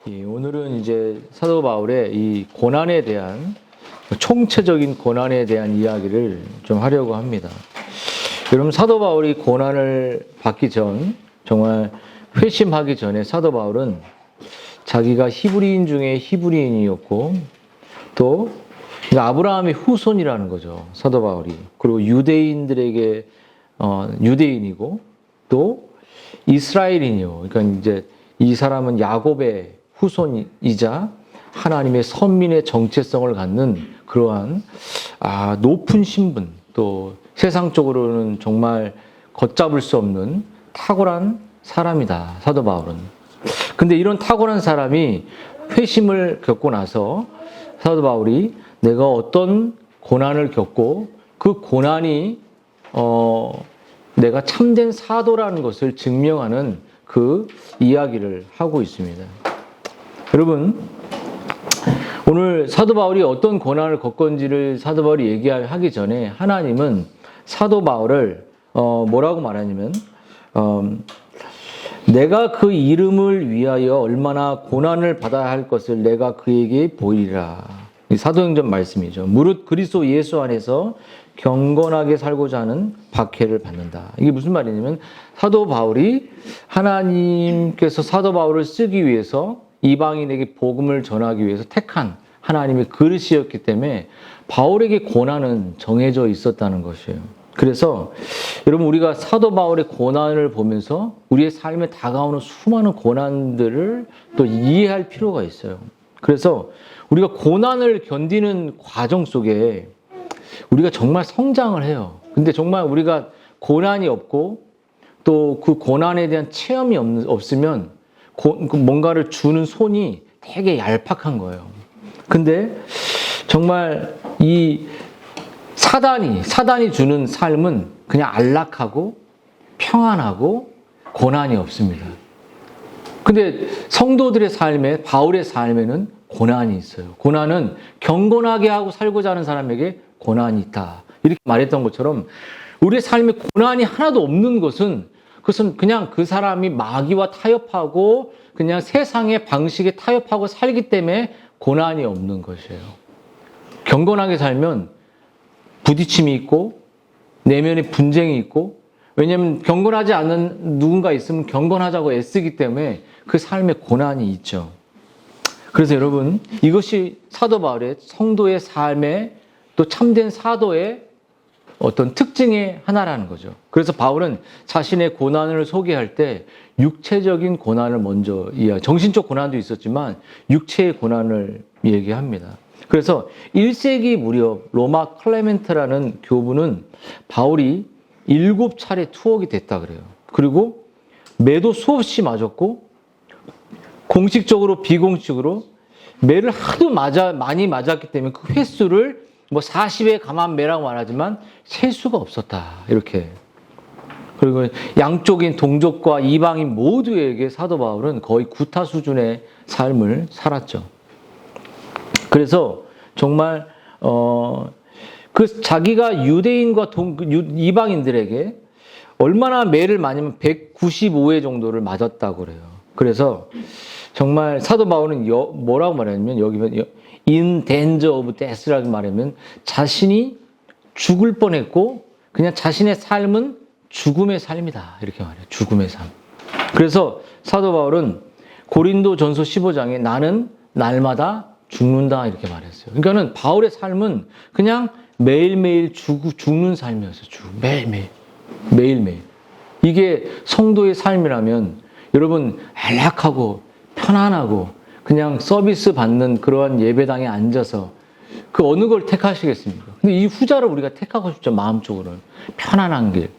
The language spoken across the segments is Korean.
오늘은 이제 사도 바울의 이 고난에 대한 총체적인 고난에 대한 이야기를 좀 하려고 합니다. 여러분, 사도 바울이 고난을 받기 전, 정말 회심하기 전에 사도 바울은 자기가 히브리인 중에 히브리인이었고, 또 아브라함의 후손이라는 거죠, 사도 바울이. 그리고 유대인들에게 유대인이고, 또 이스라엘인이요. 그러니까 이제 이 사람은 야곱의 후손이자 하나님의 선민의 정체성을 갖는 그러한 높은 신분, 또 세상적으로는 정말 걷잡을 수 없는 탁월한 사람이다, 사도 바울은. 근데 이런 탁월한 사람이 회심을 겪고 나서 사도 바울이 내가 어떤 고난을 겪고 그 고난이 내가 참된 사도라는 것을 증명하는 그 이야기를 하고 있습니다. 여러분, 오늘 사도 바울이 어떤 고난을 겪은지를 사도 바울이 얘기하기 전에 하나님은 사도 바울을 뭐라고 말하냐면 내가 그 이름을 위하여 얼마나 고난을 받아야 할 것을 내가 그에게 보이리라. 사도행전 말씀이죠. 무릇 그리스도 예수 안에서 경건하게 살고자 하는 박해를 받는다. 이게 무슨 말이냐면 사도 바울이 하나님께서 사도 바울을 쓰기 위해서 이방인에게 복음을 전하기 위해서 택한 하나님의 그릇이었기 때문에 바울에게 고난은 정해져 있었다는 것이에요. 그래서 여러분, 우리가 사도 바울의 고난을 보면서 우리의 삶에 다가오는 수많은 고난들을 또 이해할 필요가 있어요. 그래서 우리가 고난을 견디는 과정 속에 우리가 정말 성장을 해요. 근데 정말 우리가 고난이 없고 또 그 고난에 대한 체험이 없으면 뭔가를 주는 손이 되게 얄팍한 거예요. 근데 정말 이 사단이 주는 삶은 그냥 안락하고 평안하고 고난이 없습니다. 근데 성도들의 삶에, 바울의 삶에는 고난이 있어요. 고난은 경건하게 하고 살고자 하는 사람에게 고난이 있다, 이렇게 말했던 것처럼 우리의 삶에 고난이 하나도 없는 그것은 그냥 그 사람이 마귀와 타협하고 그냥 세상의 방식에 타협하고 살기 때문에 고난이 없는 것이에요. 경건하게 살면 부딪힘이 있고 내면에 분쟁이 있고, 왜냐하면 경건하지 않은 누군가 있으면 경건하자고 애쓰기 때문에 그 삶에 고난이 있죠. 그래서 여러분, 이것이 사도 바울의 성도의 삶에 또 참된 사도의 어떤 특징의 하나라는 거죠. 그래서 바울은 자신의 고난을 소개할 때 육체적인 고난을 먼저 정신적 고난도 있었지만 육체의 고난을 얘기합니다. 그래서 1세기 무렵 로마 클레멘트라는 교부는 바울이 7차례 투옥이 됐다 그래요. 그리고 매도 수없이 맞았고 공식적으로 비공식으로 매를 하도 많이 맞았기 때문에 그 횟수를 40에 감한 매라고 말하지만 셀 수가 없었다, 이렇게. 그리고 양쪽인 동족과 이방인 모두에게 사도 바울은 거의 구타 수준의 삶을 살았죠. 그래서 정말 자기가 유대인과 이방인들에게 얼마나 매를 맞으면 195회 정도를 맞았다고 그래요. 그래서 정말 사도 바울은 뭐라고 말하냐면, 여기 in danger of death라고 말하면 자신이 죽을 뻔했고 그냥 자신의 삶은 죽음의 삶이다, 이렇게 말해요. 죽음의 삶. 그래서 사도 바울은 고린도전서 15장에 나는 날마다 죽는다, 이렇게 말했어요. 그러니까는 바울의 삶은 그냥 매일매일 죽는 삶이었어요. 매일매일. 이게 성도의 삶이라면 여러분, 안락하고 편안하고 그냥 서비스 받는 그러한 예배당에 앉아서 그 어느 걸 택하시겠습니까? 근데 이 후자를 우리가 택하고 싶죠, 마음적으로는. 편안한 길.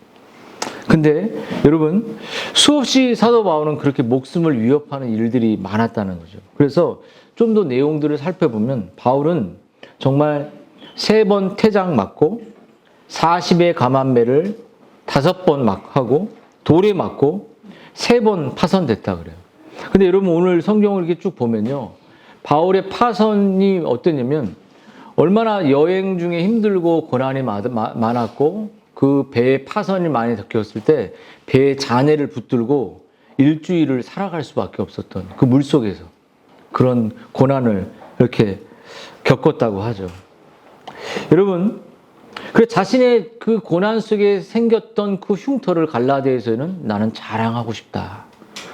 근데 여러분, 수없이 사도 바울은 그렇게 목숨을 위협하는 일들이 많았다는 거죠. 그래서 좀 더 내용들을 살펴보면 바울은 정말 3번 태장 맞고 40의 감한 매를 5번 하고 돌에 맞고 3번 파선됐다 그래요. 근데 여러분, 오늘 성경을 이렇게 쭉 보면요, 바울의 파선이 어땠냐면 얼마나 여행 중에 힘들고 고난이 많았고 그 배에 파선이 많이 적혔을 때 배에 잔해를 붙들고 일주일을 살아갈 수밖에 없었던 그 물속에서. 그런 고난을 이렇게 겪었다고 하죠. 여러분, 그 자신의 그 고난 속에 생겼던 그 흉터를 갈라디아서는 나는 자랑하고 싶다.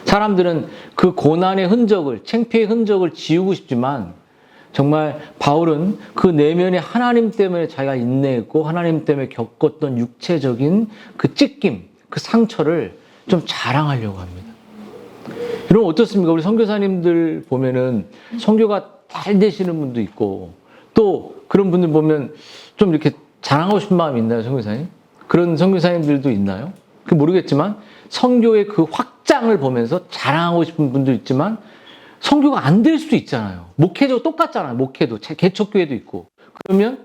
사람들은 그 고난의 흔적을, 창피의 흔적을 지우고 싶지만 정말 바울은 그 내면에 하나님 때문에 자기가 인내했고 하나님 때문에 겪었던 육체적인 그 찢김, 그 상처를 좀 자랑하려고 합니다. 여러분 어떻습니까? 우리 선교사님들 보면은 선교가 잘 되시는 분도 있고 또 그런 분들 보면 좀 이렇게 자랑하고 싶은 마음이 있나요, 선교사님? 그런 선교사님들도 있나요? 그 모르겠지만 선교의 그 확장을 보면서 자랑하고 싶은 분도 있지만 선교가 안 될 수도 있잖아요. 목회도 똑같잖아요. 목회도 개척교회도 있고 그러면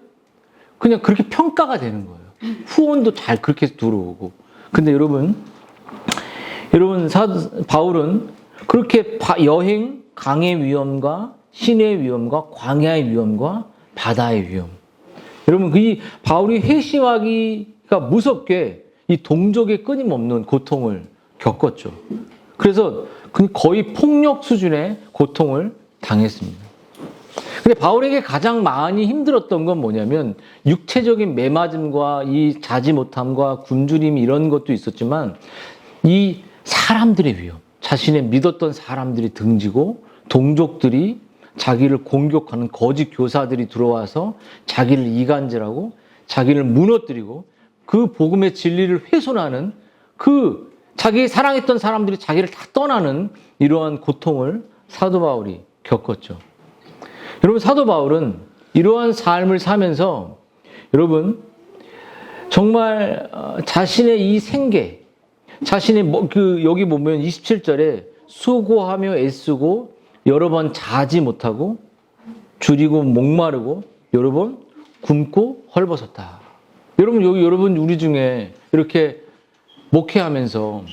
그냥 그렇게 평가가 되는 거예요. 후원도 잘 그렇게 들어오고. 근데 여러분 바울은 그렇게 여행, 강의 위험과 신의 위험과 광야의 위험과 바다의 위험. 여러분 이 바울이 회심하기가 무섭게 이 동족의 끊임없는 고통을 겪었죠. 그래서 거의 폭력 수준의 고통을 당했습니다. 근데 바울에게 가장 많이 힘들었던 건 뭐냐면 육체적인 매맞음과 이 자지 못함과 굶주림 이런 것도 있었지만 이 사람들의 위험, 자신의 믿었던 사람들이 등지고 동족들이 자기를 공격하는 거짓 교사들이 들어와서 자기를 이간질하고 자기를 무너뜨리고 그 복음의 진리를 훼손하는 그 자기 사랑했던 사람들이 자기를 다 떠나는 이러한 고통을 사도 바울이 겪었죠. 여러분 사도 바울은 이러한 삶을 사면서 여러분 정말 자신의 이 생계, 자신의 여기 보면 27절에 수고하며 애쓰고 여러 번 자지 못하고 줄이고 목마르고 여러 번 굶고 헐벗었다. 여러분 우리 중에 이렇게 목회하면서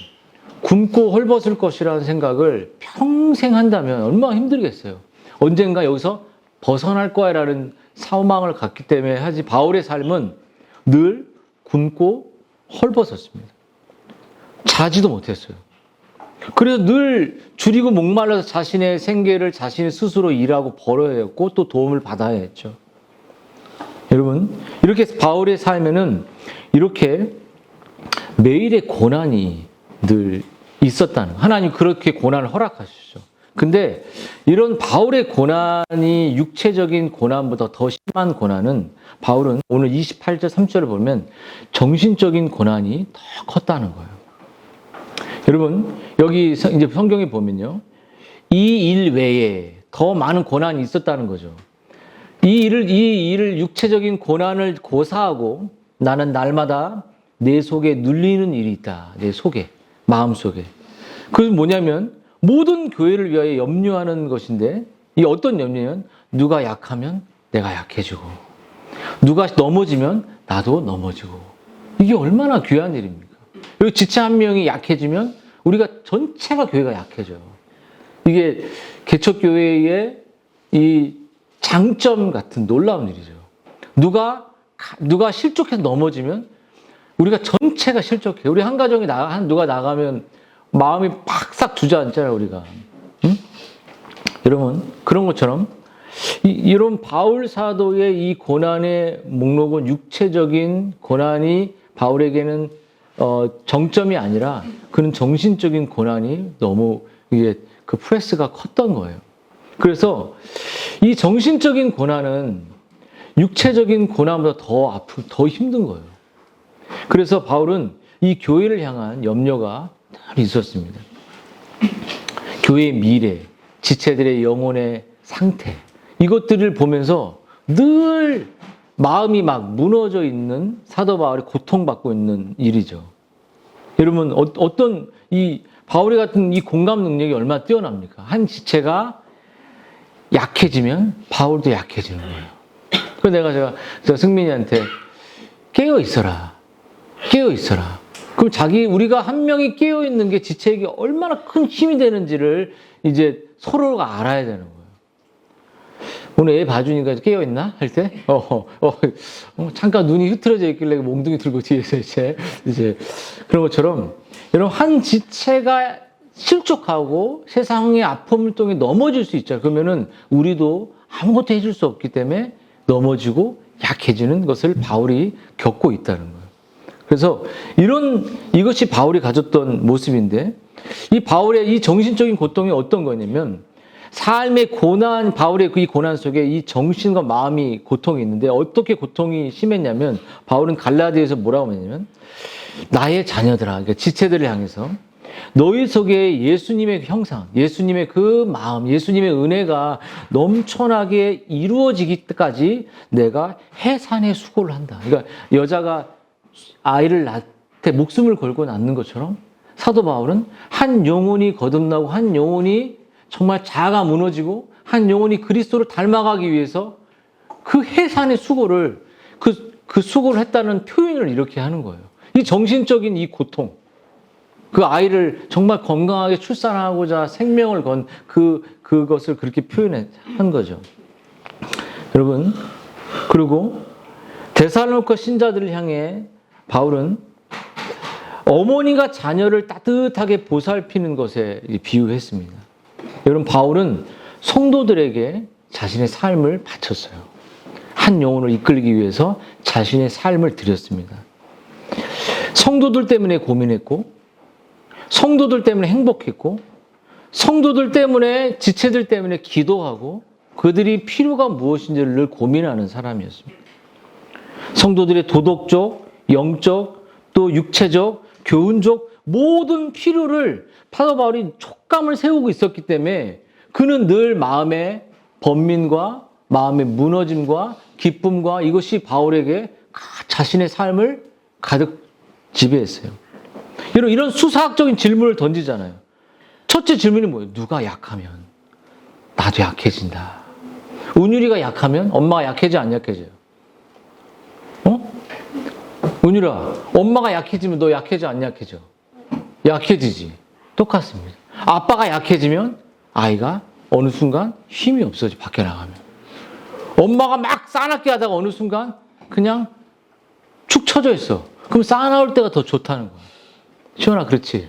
굶고 헐벗을 것이라는 생각을 평생 한다면 얼마나 힘들겠어요. 언젠가 여기서 벗어날 거야라는 사망을 갖기 때문에 하지 바울의 삶은 늘 굶고 헐벗었습니다. 자지도 못했어요. 그래서 늘 줄이고 목말라서 자신의 생계를 자신이 스스로 일하고 벌어야 했고 또 도움을 받아야 했죠. 여러분 이렇게 바울의 삶에는 이렇게 매일의 고난이 늘 있었다는 하나님 그렇게 고난을 허락하시죠. 근데 이런 바울의 고난이 육체적인 고난보다 더 심한 고난은 바울은 오늘 28절 3절을 보면 정신적인 고난이 더 컸다는 거예요. 여러분 여기 이제 성경에 보면요. 이 일 외에 더 많은 고난이 있었다는 거죠. 이 일을 육체적인 고난을 고사하고 나는 날마다 내 속에 눌리는 일이 있다. 내 속에, 마음속에. 그건 뭐냐면 모든 교회를 위하여 염려하는 것인데 이 어떤 염려냐면 누가 약하면 내가 약해지고 누가 넘어지면 나도 넘어지고 이게 얼마나 귀한 일입니까? 여기 지체 한 명이 약해지면 우리가 전체가 교회가 약해져요. 이게 개척교회의 이 장점 같은 놀라운 일이죠. 누가 실족해서 넘어지면 우리가 전체가 실족해요. 우리 한 가정이 누가 나가면 마음이 팍싹 주저앉잖아요, 우리가. 응? 여러분, 그런 것처럼 이런 바울 사도의 이 고난의 목록은 육체적인 고난이 바울에게는 정점이 아니라 그는 정신적인 고난이 너무 이게 그 프레스가 컸던 거예요. 그래서 이 정신적인 고난은 육체적인 고난보다 더 아프고 더 힘든 거예요. 그래서 바울은 이 교회를 향한 염려가 늘 있었습니다. 교회의 미래, 지체들의 영혼의 상태 이것들을 보면서 늘 마음이 막 무너져 있는 사도 바울이 고통받고 있는 일이죠. 여러분 어떤 이 바울이 같은 이 공감 능력이 얼마나 뛰어납니까? 한 지체가 약해지면 바울도 약해지는 거예요. 그래서 제가 승민이한테 깨어 있어라. 그럼 우리가 한 명이 깨어 있는 게 지체에게 얼마나 큰 힘이 되는지를 이제 서로가 알아야 되는 거예요. 오늘 애 봐주니까 깨어 있나 할 때, 잠깐 눈이 흐트러져 있길래 몽둥이 들고 뒤에서 이제 그런 것처럼 여러분 한 지체가 실족하고 세상의 아픔을 통해 넘어질 수 있죠. 그러면은 우리도 아무것도 해줄 수 없기 때문에 넘어지고 약해지는 것을 바울이 겪고 있다는 거예요. 그래서 이것이 바울이 가졌던 모습인데, 이 바울의 이 정신적인 고통이 어떤 거냐면, 삶의 고난, 바울의 이 고난 속에 이 정신과 마음이 고통이 있는데, 어떻게 고통이 심했냐면, 바울은 갈라디아에서 뭐라고 했냐면, 나의 자녀들아, 그러니까 지체들을 향해서 너희 속에 예수님의 형상, 예수님의 그 마음, 예수님의 은혜가 넘쳐나게 이루어지기까지 내가 해산의 수고를 한다. 그러니까 여자가 아이를 낳되 목숨을 걸고 낳는 것처럼 사도 바울은 한 영혼이 거듭나고 한 영혼이 정말 자아가 무너지고 한 영혼이 그리스도를 닮아가기 위해서 그 해산의 수고를 그 수고를 했다는 표현을 이렇게 하는 거예요. 이 정신적인 이 고통, 그 아이를 정말 건강하게 출산하고자 생명을 건 그것을 그렇게 표현한 거죠. 여러분, 그리고 데살로니가 신자들을 향해 바울은 어머니가 자녀를 따뜻하게 보살피는 것에 비유했습니다. 여러분, 바울은 성도들에게 자신의 삶을 바쳤어요. 한 영혼을 이끌기 위해서 자신의 삶을 드렸습니다. 성도들 때문에 고민했고, 성도들 때문에 행복했고, 성도들 때문에, 지체들 때문에 기도하고, 그들이 필요가 무엇인지를 늘 고민하는 사람이었습니다. 성도들의 도덕적, 영적, 또 육체적, 교훈적 모든 필요를 사도 바울이 촉감을 세우고 있었기 때문에 그는 늘 마음의 번민과 마음의 무너짐과 기쁨과 이것이 바울에게 자신의 삶을 가득 지배했어요. 이런 수사학적인 질문을 던지잖아요. 첫째 질문이 뭐예요? 누가 약하면 나도 약해진다. 은율이가 약하면 엄마가 약해져 안 약해져요? 은율아, 엄마가 약해지면 너 약해져 안 약해져? 약해지지. 똑같습니다. 아빠가 약해지면 아이가 어느 순간 힘이 없어져, 밖에 나가면. 엄마가 막 싸납게 하다가 어느 순간 그냥 축 처져 있어. 그럼 싸나올 때가 더 좋다는 거야. 시원아, 그렇지?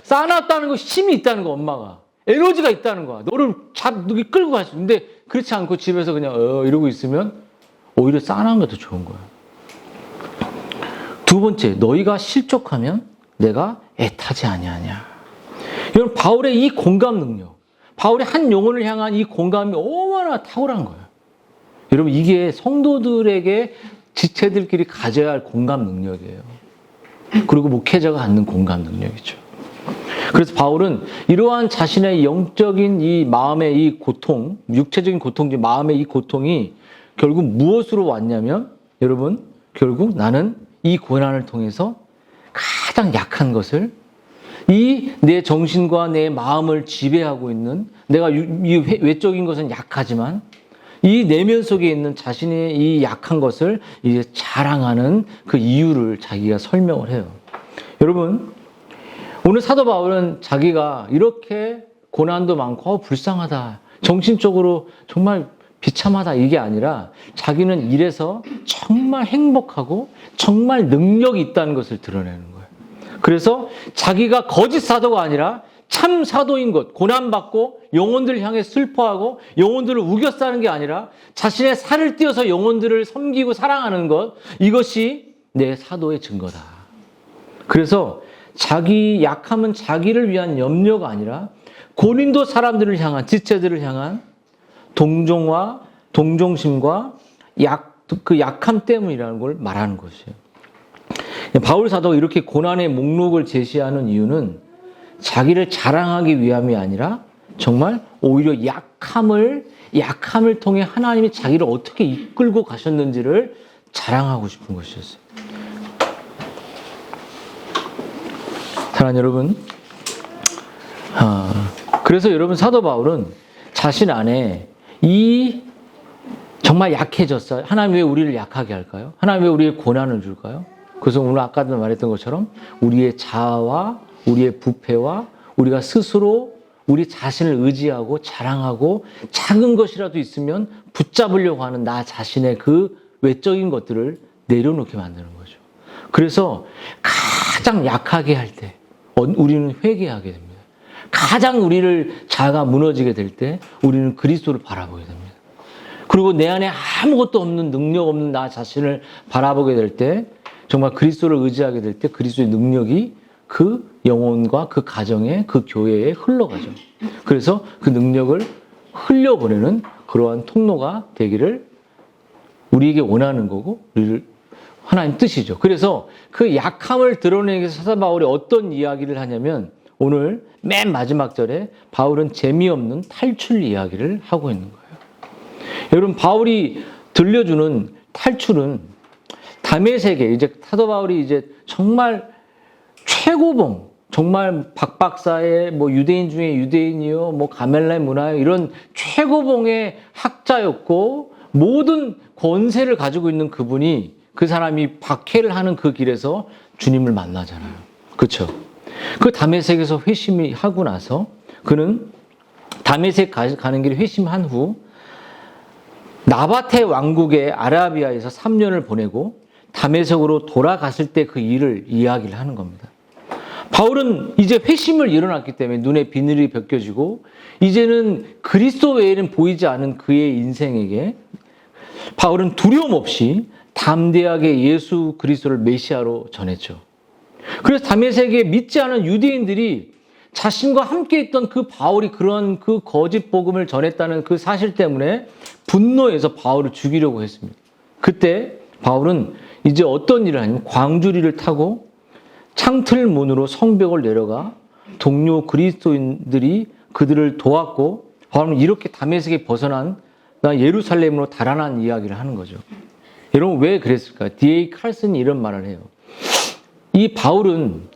싸놨다는 거 힘이 있다는 거, 엄마가. 에너지가 있다는 거야. 너를 끌고 갈 수 있는데 그렇지 않고 집에서 그냥 이러고 있으면 오히려 싸나운 게 더 좋은 거야. 두 번째, 너희가 실족하면 내가 애타지 아니하냐. 여러분, 바울의 이 공감 능력, 바울의 한 영혼을 향한 이 공감이 얼마나 탁월한 거예요. 여러분, 이게 성도들에게 지체들끼리 가져야 할 공감 능력이에요. 그리고 목회자가 갖는 공감 능력이죠. 그래서 바울은 이러한 자신의 영적인 이 마음의 이 고통, 육체적인 고통, 마음의 이 고통이 결국 무엇으로 왔냐면, 여러분, 결국 나는 이 고난을 통해서 가장 약한 것을, 이 내 정신과 내 마음을 지배하고 있는, 내가 이 외적인 것은 약하지만 이 내면 속에 있는 자신의 이 약한 것을 이제 자랑하는 그 이유를 자기가 설명을 해요. 여러분, 오늘 사도 바울은 자기가 이렇게 고난도 많고 불쌍하다, 정신적으로 정말 비참하다, 이게 아니라 자기는 이래서 정말 행복하고 정말 능력이 있다는 것을 드러내는 거예요. 그래서 자기가 거짓 사도가 아니라 참 사도인 것, 고난받고 영혼들을 향해 슬퍼하고 영혼들을 우겨 싸는 게 아니라 자신의 살을 띄어서 영혼들을 섬기고 사랑하는 것, 이것이 내 사도의 증거다. 그래서 자기 약함은 자기를 위한 염려가 아니라 고린도 사람들을 향한, 지체들을 향한 동정과 동정심과 그 약함 때문이라는 걸 말하는 것이에요. 바울 사도가 이렇게 고난의 목록을 제시하는 이유는 자기를 자랑하기 위함이 아니라 정말 오히려 약함을 통해 하나님이 자기를 어떻게 이끌고 가셨는지를 자랑하고 싶은 것이었어요. 사랑하는 여러분, 그래서 여러분, 사도 바울은 자신 안에 이 정말 약해졌어요. 하나님 왜 우리를 약하게 할까요? 하나님 왜 우리의 고난을 줄까요? 그래서 오늘 아까도 말했던 것처럼 우리의 자아와 우리의 부패와 우리가 스스로 우리 자신을 의지하고 자랑하고 작은 것이라도 있으면 붙잡으려고 하는 나 자신의 그 외적인 것들을 내려놓게 만드는 거죠. 그래서 가장 약하게 할 때, 우리는 회개하게 됩니다. 가장 우리를 자아가 무너지게 될 때 우리는 그리스도를 바라보게 됩니다. 그리고 내 안에 아무것도 없는 능력 없는 나 자신을 바라보게 될 때 정말 그리스도를 의지하게 될 때 그리스도의 능력이 그 영혼과 그 가정에 그 교회에 흘러가죠. 그래서 그 능력을 흘려보내는 그러한 통로가 되기를 우리에게 원하는 거고 우리를 하나님 뜻이죠. 그래서 그 약함을 드러내기 위해서 사도 바울이 어떤 이야기를 하냐면 오늘 맨 마지막 절에 바울은 재미없는 탈출 이야기를 하고 있는 거예요. 여러분 바울이 들려주는 탈출은 다메섹에 이제 사도 바울이 이제 정말 최고봉 정말 박박사의 뭐 유대인 중에 유대인이요 뭐 가멜라의 문화요 이런 최고봉의 학자였고 모든 권세를 가지고 있는 그분이 그 사람이 박해를 하는 그 길에서 주님을 만나잖아요. 그렇죠? 그 다메섹에서 회심하고 나서 그는 다메섹 가는 길에 회심한 후 나바테 왕국의 아라비아에서 3년을 보내고 다메섹으로 돌아갔을 때 그 일을 이야기를 하는 겁니다. 바울은 이제 회심을 일어났기 때문에 눈에 비늘이 벗겨지고 이제는 그리스도 외에는 보이지 않은 그의 인생에게 바울은 두려움 없이 담대하게 예수 그리스도를 메시아로 전했죠. 그래서 다메섹에 믿지 않은 유대인들이 자신과 함께 있던 그 바울이 그런 그 거짓 복음을 전했다는 그 사실 때문에 분노해서 바울을 죽이려고 했습니다. 그때 바울은 이제 어떤 일을 하냐면 광주리를 타고 창틀문으로 성벽을 내려가 동료 그리스도인들이 그들을 도왔고 바울은 이렇게 다메섹에 벗어난 예루살렘으로 달아난 이야기를 하는 거죠. 여러분 왜 그랬을까요? D.A. 칼슨이 이런 말을 해요. 이 바울은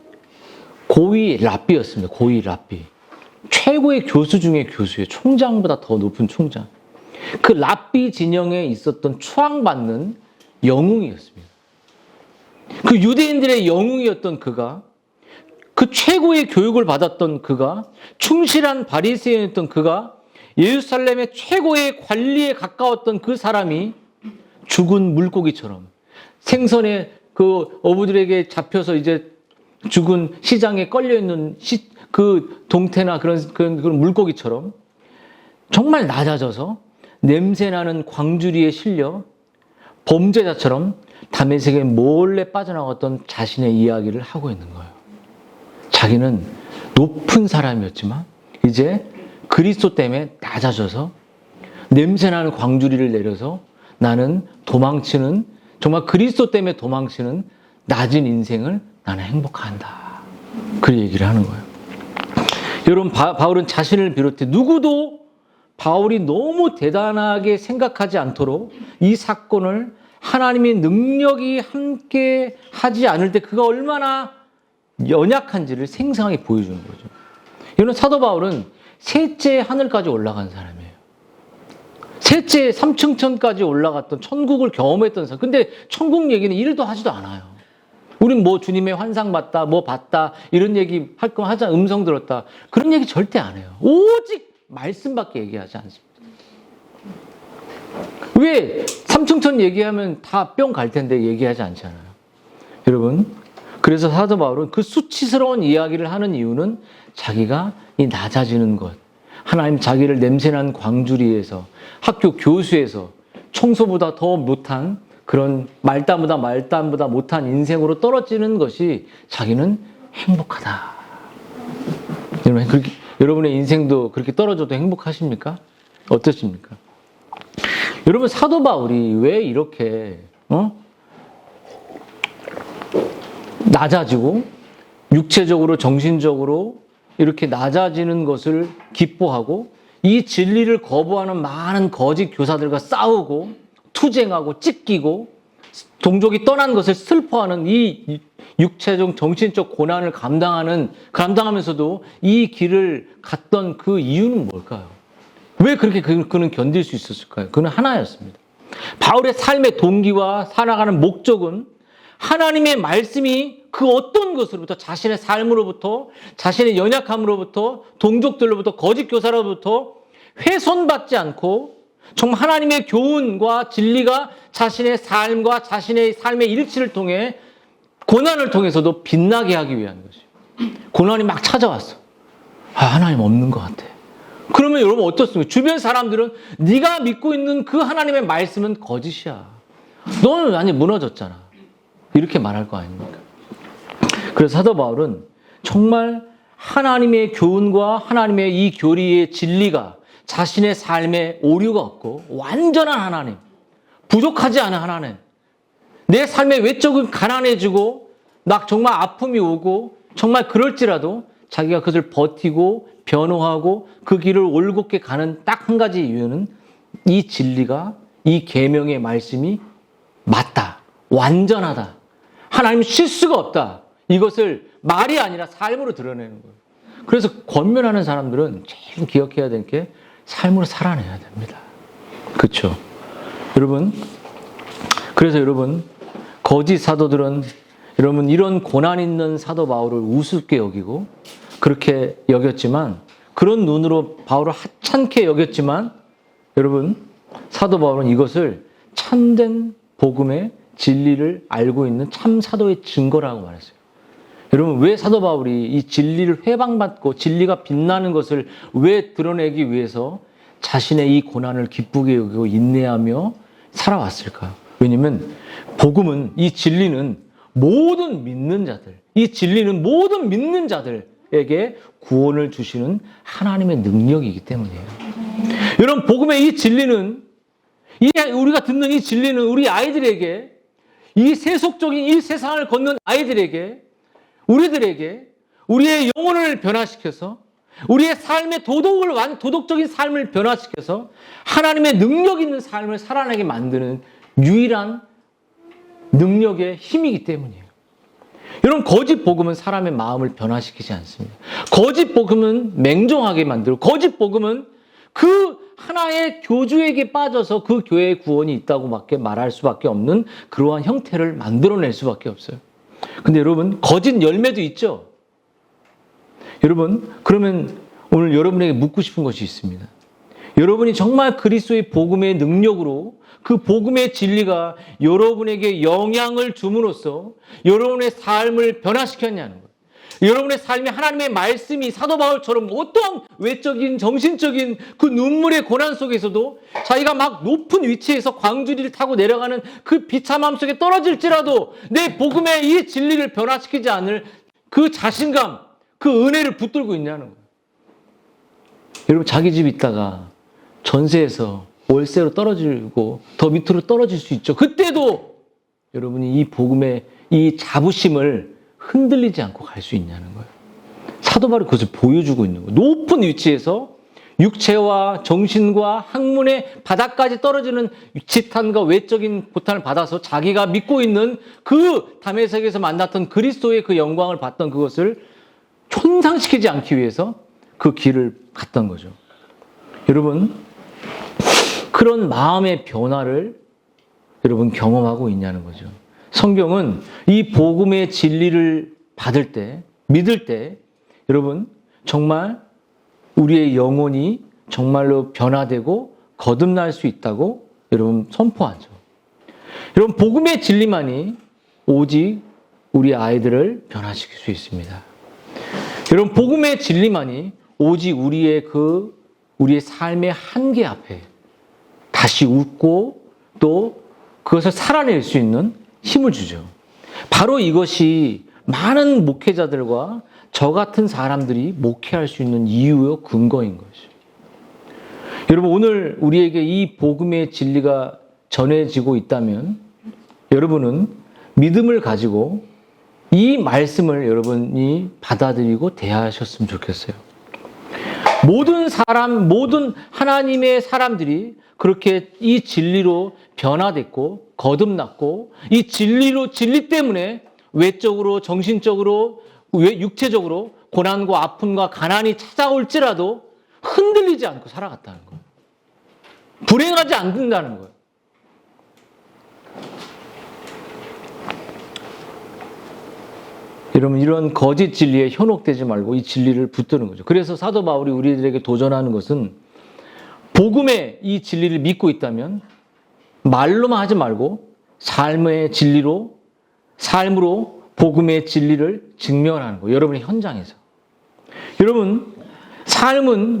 고위 랍비였습니다. 고위 랍비. 최고의 교수 중에 교수예요. 총장보다 더 높은 총장. 그 랍비 진영에 있었던 추앙받는 영웅이었습니다. 그 유대인들의 영웅이었던 그가 그 최고의 교육을 받았던 그가 충실한 바리새인이었던 그가 예루살렘의 최고의 관리에 가까웠던 그 사람이 죽은 물고기처럼 생선에 그 어부들에게 잡혀서 이제 죽은 시장에 걸려있는 그 동태나 그런 물고기처럼 정말 낮아져서 냄새나는 광주리에 실려 범죄자처럼 다메섹에 몰래 빠져나갔던 자신의 이야기를 하고 있는 거예요. 자기는 높은 사람이었지만 이제 그리스도 때문에 낮아져서 냄새나는 광주리를 내려서 나는 도망치는 정말 그리스도 때문에 도망치는 낮은 인생을 나는 행복한다. 그 얘기를 하는 거예요. 여러분 바울은 자신을 비롯해 누구도 바울이 너무 대단하게 생각하지 않도록 이 사건을 하나님의 능력이 함께 하지 않을 때 그가 얼마나 연약한지를 생생하게 보여주는 거죠. 여러분 사도 바울은 셋째 하늘까지 올라간 사람이에요. 셋째 3층천까지 올라갔던 천국을 경험했던 사람. 근데 천국 얘기는 일도 하지도 않아요. 우린 뭐 주님의 환상 봤다, 뭐 봤다 이런 얘기 할 거면 하자 음성 들었다 그런 얘기 절대 안 해요. 오직 말씀밖에 얘기하지 않습니다. 왜 3층천 얘기하면 다 뿅 갈 텐데 얘기하지 않잖아요. 여러분 그래서 사도 바울은 그 수치스러운 이야기를 하는 이유는 자기가 이 낮아지는 것 하나님 자기를 냄새난 광주리에서 학교 교수에서 청소보다 더 못한 그런 말단보다 못한 인생으로 떨어지는 것이 자기는 행복하다. 여러분의 인생도 그렇게 떨어져도 행복하십니까? 어떠십니까? 여러분 사도 바울이 왜 이렇게 낮아지고 육체적으로 정신적으로 이렇게 낮아지는 것을 기뻐하고 이 진리를 거부하는 많은 거짓 교사들과 싸우고 투쟁하고 찢기고 동족이 떠난 것을 슬퍼하는 이 육체적 정신적 고난을 감당하면서도 이 길을 갔던 그 이유는 뭘까요? 왜 그렇게 그는 견딜 수 있었을까요? 그는 하나였습니다. 바울의 삶의 동기와 살아가는 목적은 하나님의 말씀이 그 어떤 것으로부터 자신의 삶으로부터 자신의 연약함으로부터 동족들로부터 거짓 교사로부터 훼손받지 않고 정말 하나님의 교훈과 진리가 자신의 삶과 자신의 삶의 일치를 통해 고난을 통해서도 빛나게 하기 위한 것이에요. 고난이 막 찾아왔어. 하나님 없는 것 같아. 그러면 여러분 어떻습니까? 주변 사람들은 네가 믿고 있는 그 하나님의 말씀은 거짓이야. 너는 완전히 무너졌잖아. 이렇게 말할 거 아닙니까? 그래서 사도 바울은 정말 하나님의 교훈과 하나님의 이 교리의 진리가 자신의 삶에 오류가 없고 완전한 하나님, 부족하지 않은 하나님, 내 삶의 외적은 가난해지고 막 정말 아픔이 오고 정말 그럴지라도 자기가 그것을 버티고 변호하고 그 길을 올곧게 가는 딱 한 가지 이유는 이 진리가, 이 계명의 말씀이 맞다, 완전하다, 하나님 실수가 없다, 이것을 말이 아니라 삶으로 드러내는 거예요. 그래서 권면하는 사람들은 제일 기억해야 될 게 삶으로 살아내야 됩니다. 그렇죠? 여러분, 그래서 여러분, 거짓 사도들은 여러분 이런 고난 있는 사도 바울을 우습게 여기고 그렇게 여겼지만, 그런 눈으로 바울을 하찮게 여겼지만, 여러분 사도 바울은 이것을 참된 복음의 진리를 알고 있는 참 사도의 증거라고 말했어요. 여러분, 왜 사도 바울이 이 진리를 회방받고 진리가 빛나는 것을 왜 드러내기 위해서 자신의 이 고난을 기쁘게 여기고 인내하며 살아왔을까? 왜냐하면 복음은, 이 진리는 모든 믿는 자들, 이 진리는 모든 믿는 자들에게 구원을 주시는 하나님의 능력이기 때문이에요. 여러분, 복음의 이 진리는, 우리가 듣는 이 진리는 우리 아이들에게, 이 세속적인 이 세상을 걷는 아이들에게, 우리들에게 우리의 영혼을 변화시켜서 우리의 삶의 도덕적인 삶을 변화시켜서 하나님의 능력 있는 삶을 살아내게 만드는 유일한 능력의 힘이기 때문이에요. 여러분, 거짓 복음은 사람의 마음을 변화시키지 않습니다. 거짓 복음은 맹종하게 만들고, 거짓 복음은 그 하나의 교주에게 빠져서 그 교회의 구원이 있다고 밖에 말할 수밖에 없는 그러한 형태를 만들어낼 수밖에 없어요. 근데 여러분, 거짓 열매도 있죠? 여러분, 그러면 오늘 여러분에게 묻고 싶은 것이 있습니다. 여러분이 정말 그리스도의 복음의 능력으로 그 복음의 진리가 여러분에게 영향을 줌으로써 여러분의 삶을 변화시켰냐는 거예요. 여러분의 삶에 하나님의 말씀이 사도 바울처럼 어떤 외적인 정신적인 그 눈물의 고난 속에서도 자기가 막 높은 위치에서 광주리를 타고 내려가는 그 비참함 속에 떨어질지라도 내 복음의 이 진리를 변화시키지 않을 그 자신감, 그 은혜를 붙들고 있냐는 거예요. 여러분, 자기 집 있다가 전세에서 월세로 떨어지고 더 밑으로 떨어질 수 있죠. 그때도 여러분이 이 복음의 이 자부심을 흔들리지 않고 갈 수 있냐는 거예요. 사도 바울이 그것을 보여주고 있는 거예요. 높은 위치에서 육체와 정신과 학문의 바닥까지 떨어지는 지탄과 외적인 고탄을 받아서 자기가 믿고 있는 그 다메섹에서 만났던 그리스도의 그 영광을 봤던 그것을 촌상시키지 않기 위해서 그 길을 갔던 거죠. 여러분, 그런 마음의 변화를 여러분 경험하고 있냐는 거죠. 성경은 이 복음의 진리를 받을 때, 믿을 때 여러분 정말 우리의 영혼이 정말로 변화되고 거듭날 수 있다고 여러분 선포하죠. 여러분, 복음의 진리만이 오직 우리 아이들을 변화시킬 수 있습니다. 여러분, 복음의 진리만이 오직 우리의 삶의 한계 앞에 다시 웃고 또 그것을 살아낼 수 있는 힘을 주죠. 바로 이것이 많은 목회자들과 저 같은 사람들이 목회할 수 있는 이유요 근거인 것이죠. 여러분, 오늘 우리에게 이 복음의 진리가 전해지고 있다면 여러분은 믿음을 가지고 이 말씀을 여러분이 받아들이고 대하셨으면 좋겠어요. 모든 하나님의 사람들이 그렇게 이 진리로 변화됐고 거듭났고 이 진리 때문에 외적으로 정신적으로 육체적으로 고난과 아픔과 가난이 찾아올지라도 흔들리지 않고 살아갔다는 거예요. 불행하지 않는다는 거예요. 여러분, 이런 거짓 진리에 현혹되지 말고 이 진리를 붙드는 거죠. 그래서 사도 바울이 우리들에게 도전하는 것은 복음의 이 진리를 믿고 있다면 말로만 하지 말고 삶의 진리로, 삶으로 복음의 진리를 증명하는 거예요. 여러분의 현장에서. 여러분,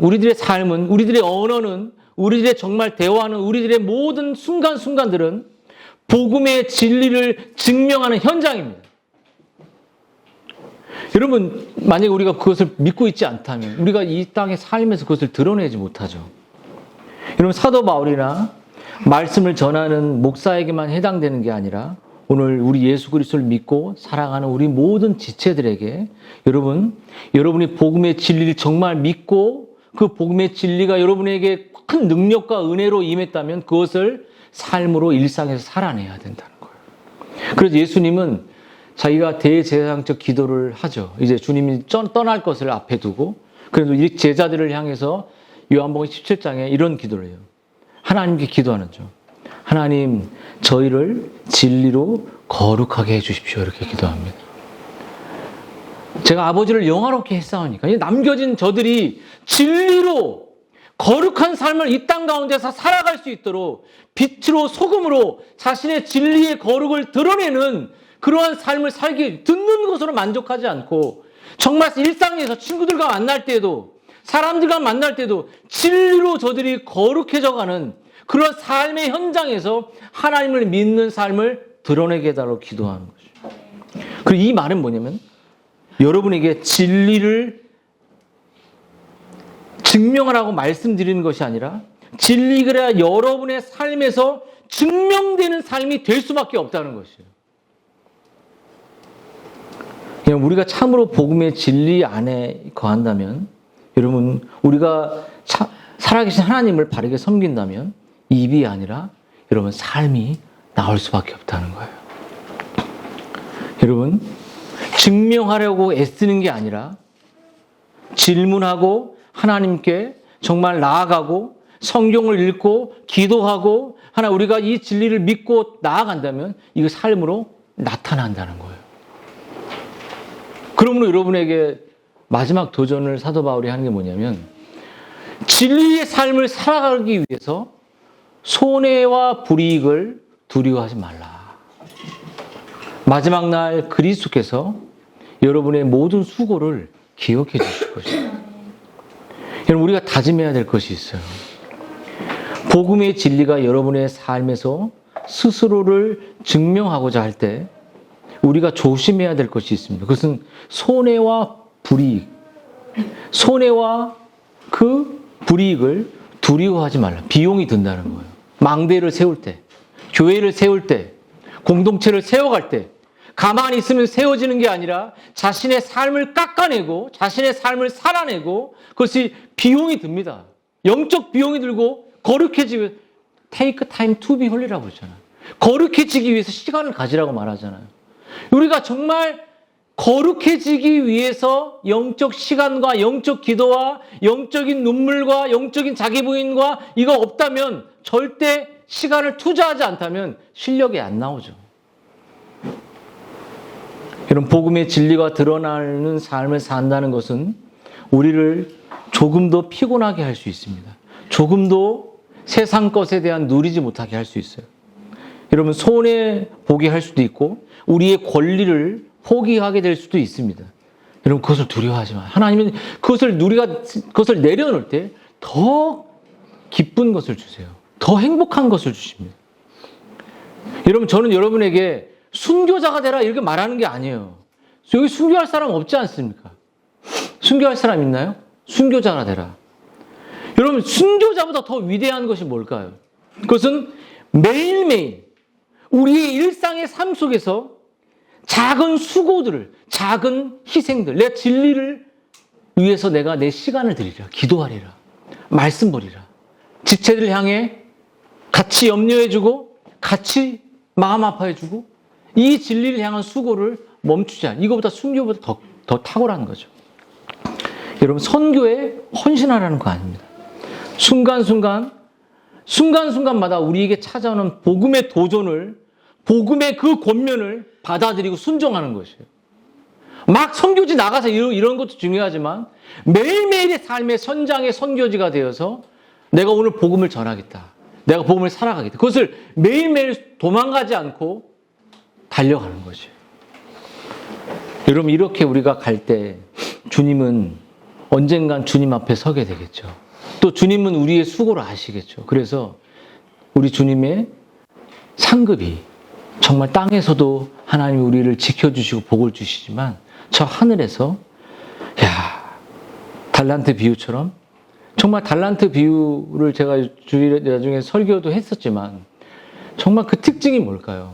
우리들의 삶은, 우리들의 언어는, 우리들의 정말 대화는, 우리들의 모든 순간순간들은 복음의 진리를 증명하는 현장입니다. 여러분, 만약에 우리가 그것을 믿고 있지 않다면 우리가 이 땅에 살면서 그것을 드러내지 못하죠. 여러분, 사도 바울이나 말씀을 전하는 목사에게만 해당되는 게 아니라 오늘 우리 예수 그리스도를 믿고 사랑하는 우리 모든 지체들에게 여러분이 복음의 진리를 정말 믿고 그 복음의 진리가 여러분에게 큰 능력과 은혜로 임했다면 그것을 삶으로 일상에서 살아내야 된다는 거예요. 그래서 예수님은 자기가 대제사장적 기도를 하죠. 이제 주님이 떠날 것을 앞에 두고 그래도 이 제자들을 향해서 요한복음 17장에 이런 기도를 해요. 하나님께 기도하는죠. 하나님, 저희를 진리로 거룩하게 해주십시오. 이렇게 기도합니다. 제가 아버지를 영화롭게 했사오니까 남겨진 저들이 진리로 거룩한 삶을 이 땅 가운데서 살아갈 수 있도록 빛으로 소금으로 자신의 진리의 거룩을 드러내는 그러한 삶을 살기, 듣는 것으로 만족하지 않고 정말 일상에서 친구들과 만날 때도 사람들과 만날 때도 진리로 저들이 거룩해져가는 그런 삶의 현장에서 하나님을 믿는 삶을 드러내게 해달라고 기도하는 것이죠. 그리고 이 말은 뭐냐면 여러분에게 진리를 증명하라고 말씀드리는 것이 아니라 진리가 여러분의 삶에서 증명되는 삶이 될 수밖에 없다는 것이에요. 그냥 우리가 참으로 복음의 진리 안에 거한다면 여러분 우리가 살아계신 하나님을 바르게 섬긴다면 입이 아니라 여러분 삶이 나올 수밖에 없다는 거예요. 여러분 증명하려고 애쓰는 게 아니라 질문하고 하나님께 정말 나아가고 성경을 읽고 기도하고 우리가 이 진리를 믿고 나아간다면 이거 삶으로 나타난다는 거예요. 그러므로 여러분에게 마지막 도전을 사도 바울이 하는 게 뭐냐면 진리의 삶을 살아가기 위해서 손해와 불이익을 두려워하지 말라. 마지막 날 그리스도께서 여러분의 모든 수고를 기억해 주실 것입니다. 여러분 우리가 다짐해야 될 것이 있어요. 복음의 진리가 여러분의 삶에서 스스로를 증명하고자 할 때 우리가 조심해야 될 것이 있습니다. 그것은 손해와 불이익, 손해와 그 불이익을 두려워하지 말라. 비용이 든다는 거예요. 망대를 세울 때, 교회를 세울 때, 공동체를 세워갈 때 가만히 있으면 세워지는 게 아니라 자신의 삶을 깎아내고 자신의 삶을 살아내고 그것이 비용이 듭니다. 영적 비용이 들고 거룩해지기 위해 take time to be holy라고 그러잖아요. 거룩해지기 위해서 시간을 가지라고 말하잖아요. 우리가 정말 거룩해지기 위해서 영적 시간과 영적 기도와 영적인 눈물과 영적인 자기 부인과 이거 없다면 절대 시간을 투자하지 않다면 실력이 안 나오죠. 이런 복음의 진리가 드러나는 삶을 산다는 것은 우리를 조금 더 피곤하게 할 수 있습니다. 조금 더 세상 것에 대한 누리지 못하게 할 수 있어요. 여러분 손해보게 할 수도 있고 우리의 권리를 포기하게 될 수도 있습니다. 여러분 그것을 두려워하지 마요. 하나님은 그것을 내려놓을 때 더 기쁜 것을 주세요. 더 행복한 것을 주십니다. 여러분 저는 여러분에게 순교자가 되라 이렇게 말하는 게 아니에요. 여기 순교할 사람 없지 않습니까? 순교할 사람 있나요? 순교자가 되라. 여러분 순교자보다 더 위대한 것이 뭘까요? 그것은 매일매일 우리의 일상의 삶 속에서 작은 수고들을, 작은 희생들, 내 진리를 위해서 내가 내 시간을 드리라, 기도하리라, 말씀 보리라, 지체들 향해 같이 염려해주고 같이 마음 아파해주고 이 진리를 향한 수고를 멈추지 않아. 이거보다 순교보다 더 탁월한 거죠. 여러분 선교에 헌신하라는 거 아닙니다. 순간순간마다 우리에게 찾아오는 복음의 도전을 복음의 그 권면을 받아들이고 순종하는 것이에요. 막 선교지 나가서 이런 것도 중요하지만 매일매일의 삶의 선장의 선교지가 되어서 내가 오늘 복음을 전하겠다. 내가 복음을 살아가겠다. 그것을 매일매일 도망가지 않고 달려가는 것이에요. 여러분, 이렇게 우리가 갈 때 주님은 언젠간 주님 앞에 서게 되겠죠. 또 주님은 우리의 수고를 아시겠죠. 그래서 우리 주님의 상급이 정말 땅에서도 하나님이 우리를 지켜주시고 복을 주시지만 저 하늘에서 달란트 비유처럼 정말 달란트 비유를 제가 나중에 설교도 했었지만 정말 그 특징이 뭘까요?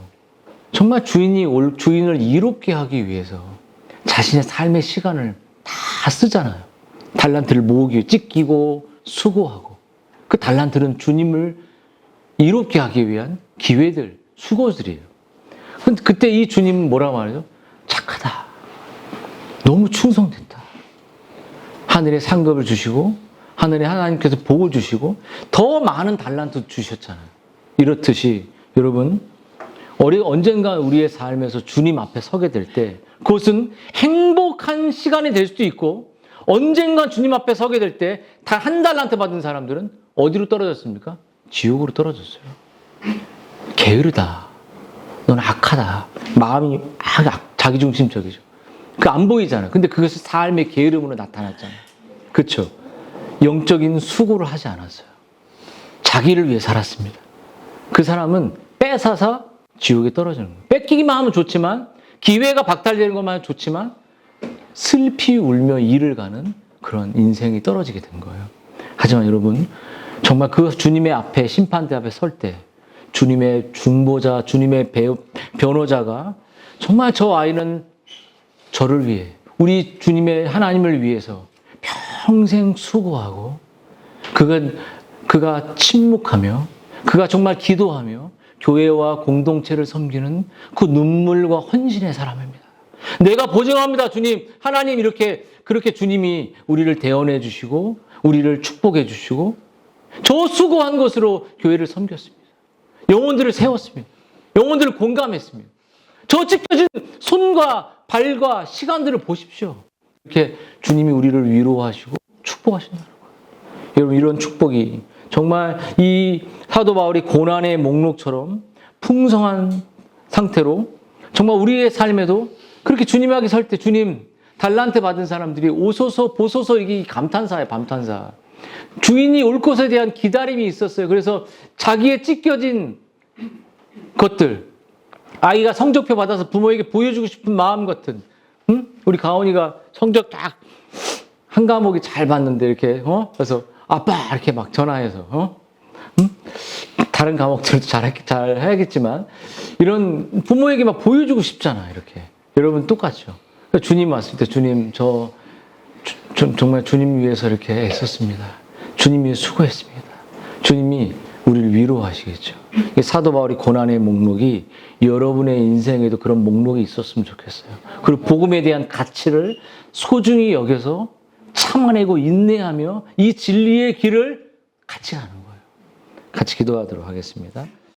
정말 주인을 이롭게 하기 위해서 자신의 삶의 시간을 다 쓰잖아요. 달란트를 모으기 위해 찢기고 수고하고 그 달란트는 주님을 이롭게 하기 위한 기회들, 수고들이에요. 근데 그때 이 주님은 뭐라고 말하죠? 착하다. 너무 충성됐다. 하늘에 상급을 주시고 하늘에 하나님께서 복을 주시고 더 많은 달란트 주셨잖아요. 이렇듯이 여러분 언젠가 우리의 삶에서 주님 앞에 서게 될 때 그것은 행복한 시간이 될 수도 있고 언젠가 주님 앞에 서게 될 때 단 한 달란트 받은 사람들은 어디로 떨어졌습니까? 지옥으로 떨어졌어요. 게으르다. 넌 악하다. 마음이 자기중심적이죠. 그 안 보이잖아요. 근데 그것이 삶의 게으름으로 나타났잖아요. 그렇죠? 영적인 수고를 하지 않았어요. 자기를 위해 살았습니다. 그 사람은 뺏어서 지옥에 떨어지는 거예요. 뺏기기만 하면 좋지만 기회가 박탈되는 것만 좋지만 슬피 울며 이를 가는 그런 인생이 떨어지게 된 거예요. 하지만 여러분 정말 그 주님의 앞에 심판대 앞에 설 때 주님의 중보자, 주님의 변호자가 정말 저 아이는 저를 위해 우리 주님의 하나님을 위해서 평생 수고하고 그가 침묵하며 그가 정말 기도하며 교회와 공동체를 섬기는 그 눈물과 헌신의 사람입니다. 내가 보증합니다, 주님. 하나님 그렇게 주님이 우리를 대언해 주시고 우리를 축복해 주시고 저 수고한 것으로 교회를 섬겼습니다. 영혼들을 세웠습니다. 영혼들을 공감했습니다. 저 찢겨진 손과 발과 시간들을 보십시오. 이렇게 주님이 우리를 위로하시고 축복하신다는 거예요. 여러분 이런 축복이 정말 이 사도 바울이 고난의 목록처럼 풍성한 상태로 정말 우리의 삶에도 그렇게 주님 앞에 설 때 주님 달란트 받은 사람들이 오소서 보소서 이게 감탄사예요. 감탄사. 주인이 올 것에 대한 기다림이 있었어요. 그래서 자기의 찢겨진 것들 아이가 성적표 받아서 부모에게 보여주고 싶은 마음 같은 우리 가온이가 성적 딱 한 과목이 잘 봤는데 이렇게 그래서 아빠 이렇게 막 전화해서 다른 과목들도 잘 해야겠지만 이런 부모에게 막 보여주고 싶잖아. 이렇게 여러분 똑같죠. 주님 왔을 때 주님 정말 주님 위해서 이렇게 애썼습니다. 주님 위해 수고했습니다. 주님이 우리를 위로하시겠죠. 사도 바울이 고난의 목록이 여러분의 인생에도 그런 목록이 있었으면 좋겠어요. 그리고 복음에 대한 가치를 소중히 여겨서 참아내고 인내하며 이 진리의 길을 같이 가는 거예요. 같이 기도하도록 하겠습니다.